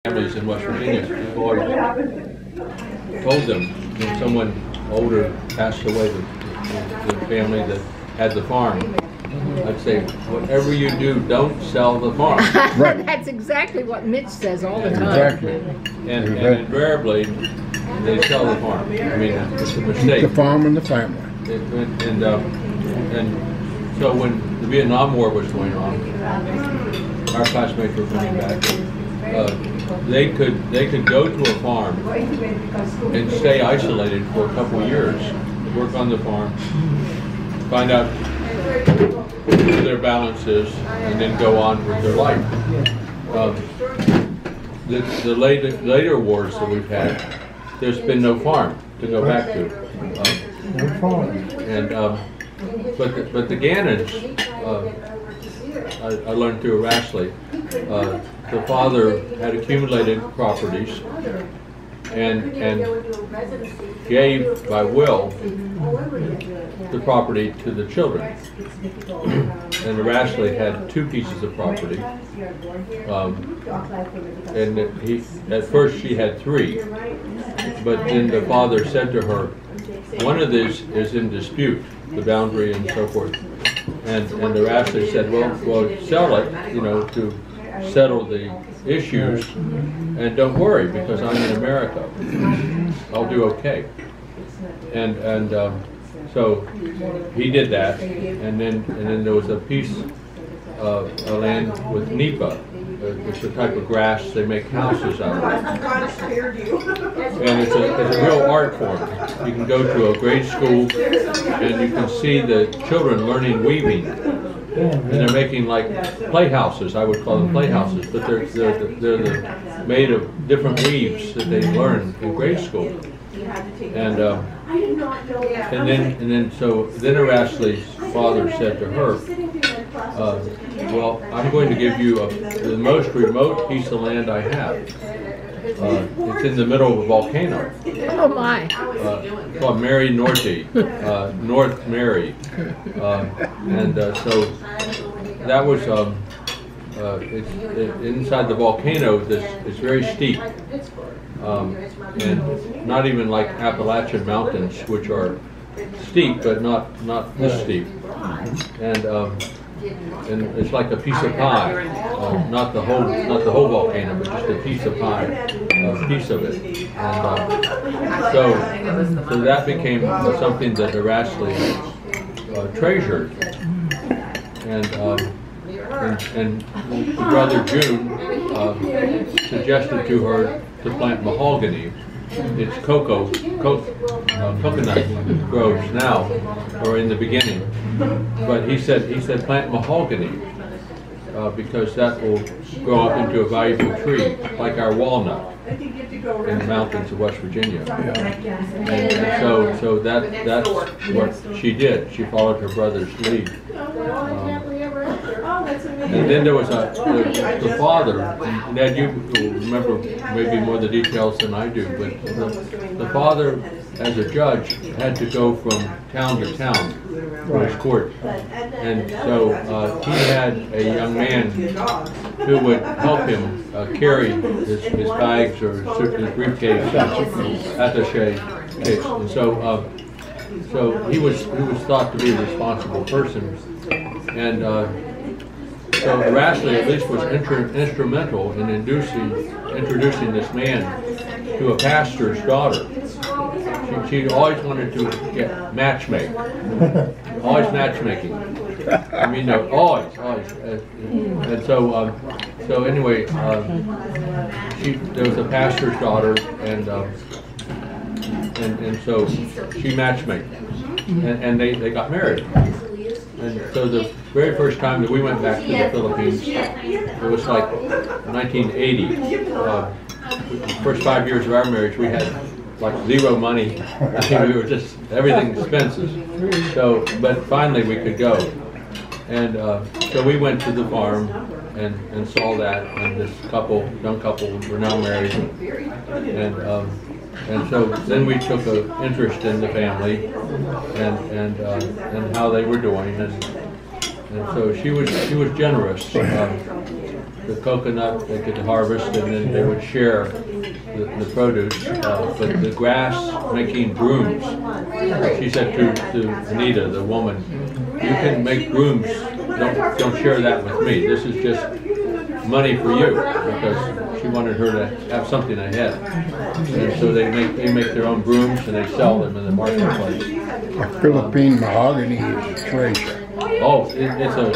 families in West Virginia. Boy told them when someone older passed away, the family that had the farm, I'd say, whatever you do, don't sell the farm. Right. That's exactly what Mitch says all the time. Exactly. And invariably, they sell the farm. I mean, it's a mistake. Keep the farm and the family. And so when the Vietnam War was going on, our classmates were coming back. They could go to a farm and stay isolated for a couple of years, work on the farm, find out who their balance is, and then go on with their life. The later wars that we've had, there's been no farm to go back to. But the Gannons, I learned through Rashleigh, the father had accumulated properties and gave by will the property to the children. And Rashleigh had 2 pieces of property, and at first she had 3, but then the father said to her, one of these is in dispute, the boundary and so forth. And the Rashleigh said, well, sell it, to settle the issues, and don't worry because I'm in America. I'll do okay. And so he did that, and then there was a piece of land with nipa. It's a type of grass they make houses out of. And it's a real art form. You can go to a grade school and you can see the children learning weaving. And they're making like playhouses, I would call them playhouses, but they're made of different weaves that they learn in grade school. And then Rashleigh's father said to her, well, I'm going to give you the most remote piece of land I have. It's in the middle of a volcano. Oh my! Called Mary Norte, North Mary, so that was it's inside the volcano. It's very steep, and not even like Appalachian Mountains, which are steep but not this steep, and it's like a piece of pie, not the whole volcano, but just a piece of pie, a piece of it, and so that became something that Rashleigh treasured, and Brother June suggested to her to plant mahogany. It's coconut groves now, or in the beginning. But he said plant mahogany because that will grow up into a valuable tree, like our walnut in the mountains of West Virginia. And so that's what she did. She followed her brother's lead. And then there was the father, and Ned, you remember maybe more of the details than I do, but the father, as a judge, had to go from town to town for his court. And so he had a young man who would help him carry his bags or his briefcase, attaché case. And so he was thought to be a responsible person. And so Rashleigh at least was instrumental in introducing this man to a pastor's daughter. She always wanted to get matchmaking, always matchmaking. I mean, always. And so anyway, there was a pastor's daughter, and so she matchmade, and they got married. And so the very first time that we went back to the Philippines, it was like 1980. The first 5 years of our marriage, we had like 0 money. We were just, everything expenses. So, but finally we could go. And so we went to the farm and saw that, and this young couple were now married. And so then we took an interest in the family and how they were doing, and so she was generous. the coconut they could harvest, and then they would share the produce. But the grass making brooms, she said to Anita, the woman, you can make brooms, don't share that with me. This is just money for you, because she wanted her to have something ahead. And so they make their own brooms and they sell them in the marketplace. A Philippine mahogany is a treasure. Oh, it's a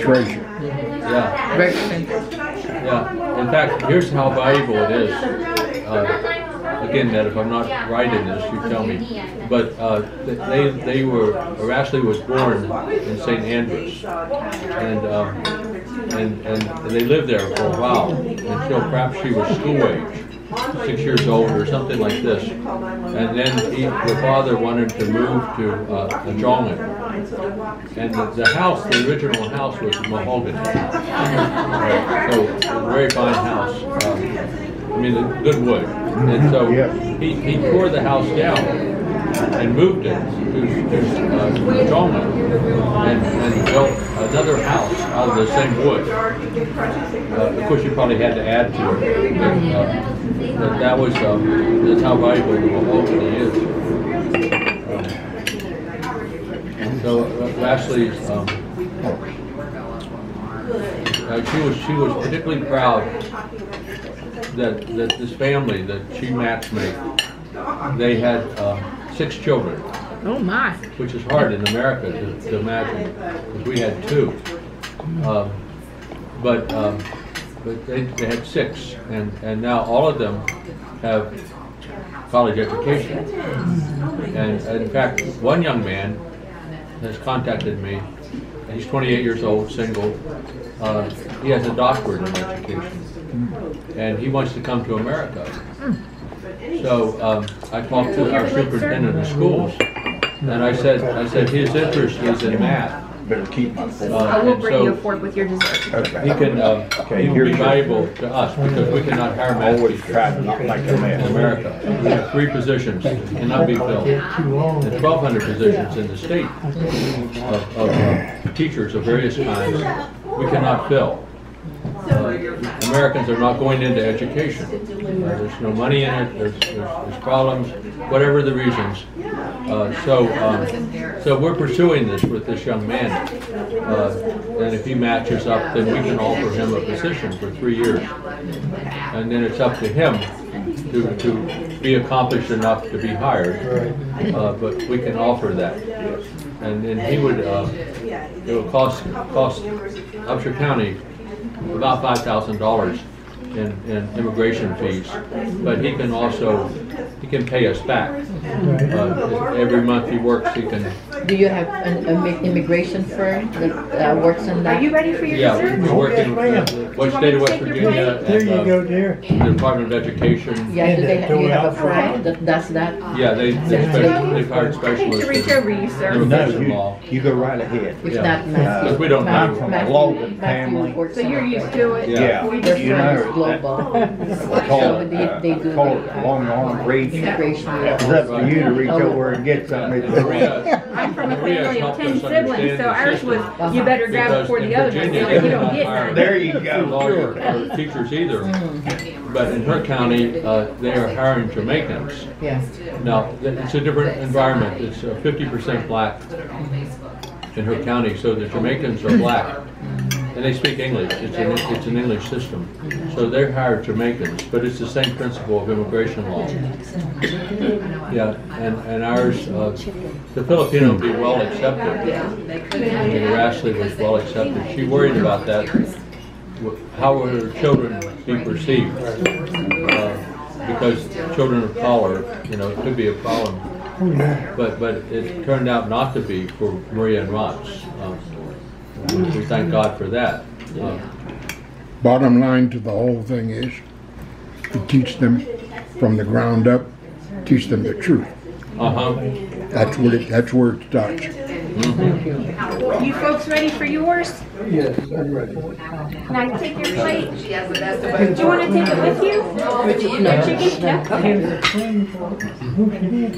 treasure. Yeah. Very expensive. Yeah. In fact, here's how valuable it is. Again, Ned, if I'm not right in this, you tell me. But they were, or Ashley was born in St. Andrews, and they lived there for a while until perhaps she was school age, 6 years old or something like this. And then the father wanted to move to Ajongan. And the house, the original house, was mahogany. So a very fine house. I mean, good wood. And so he tore the house down and moved it to Ajongan and built another house out of the same wood. Of course, you probably had to add to it, but that was that's how valuable the mahogany is. So Ashley's, she was particularly proud that this family that she matchmade, they had 6 children. Oh my! Which is hard in America to imagine, because we had 2. But they had 6, and now all of them have college education. And in fact, one young man has contacted me, and he's 28 years old, single. He has a doctorate in education, and he wants to come to America. So I talked to our superintendent of schools, and I said his interest is in math. Better keep my fork. I will bring you a fork with your dessert. Okay. He will be valuable to us because we cannot hire math Always teachers try to not make a in mess. America. We have 3 positions that cannot be filled, and 1,200 positions in the state of teachers of various kinds we cannot fill. Americans are not going into education. There's no money in it. There's problems, whatever the reasons. So we're pursuing this with this young man, and if he matches up, then we can offer him a position for 3 years, and then it's up to him to be accomplished enough to be hired. But we can offer that, and then he would. It will cost Upshur County about $5,000 in immigration fees, but he can pay us back. Every month he works, he can. Do you have an immigration firm that works on that? Are you ready for your dessert? Yeah, we work in what state of West Virginia? There you go, dear. The Department of Education. Yeah, do you have a firm that does that? Yeah, they've hired specialists. To reach over you, sir. in No, immigration law. you go right ahead. It's Yeah. not Matthew. Because we don't know. I'm from a Logan family. works So on you're it. used to it? Yeah. Their You firm is know, global. Call So they do call it long arm reach. immigration It's law. up to you to reach over and get something. Maria, I'm from a Maria family of helped 10 us siblings, understand so the ours system. was, you better grab Because before in the other one, Virginia, so they you don't cannot get hire none. There you go. lawyers or teachers either. But in her county, they are hiring Jamaicans. Yeah. Now, it's a different environment. It's 50% black in her county, so the Jamaicans are black. And they speak English. It's an English system. So they're hired Jamaicans, but it's the same principle of immigration law. Yeah, and ours, the Filipino will be well accepted. Ashley was well accepted. She worried about that. How will her children be perceived? Because children of color, it could be a problem. But it turned out not to be for Maria and Rots. We thank God for that. Bottom line to the whole thing is to teach them from the ground up, teach them the truth. That's where it starts. You folks ready for yours? Yes, I'm ready. Can I take your plate? Do you want to take it with you? No, Chicken? Yeah, okay. Here's a clean fork. Who she did?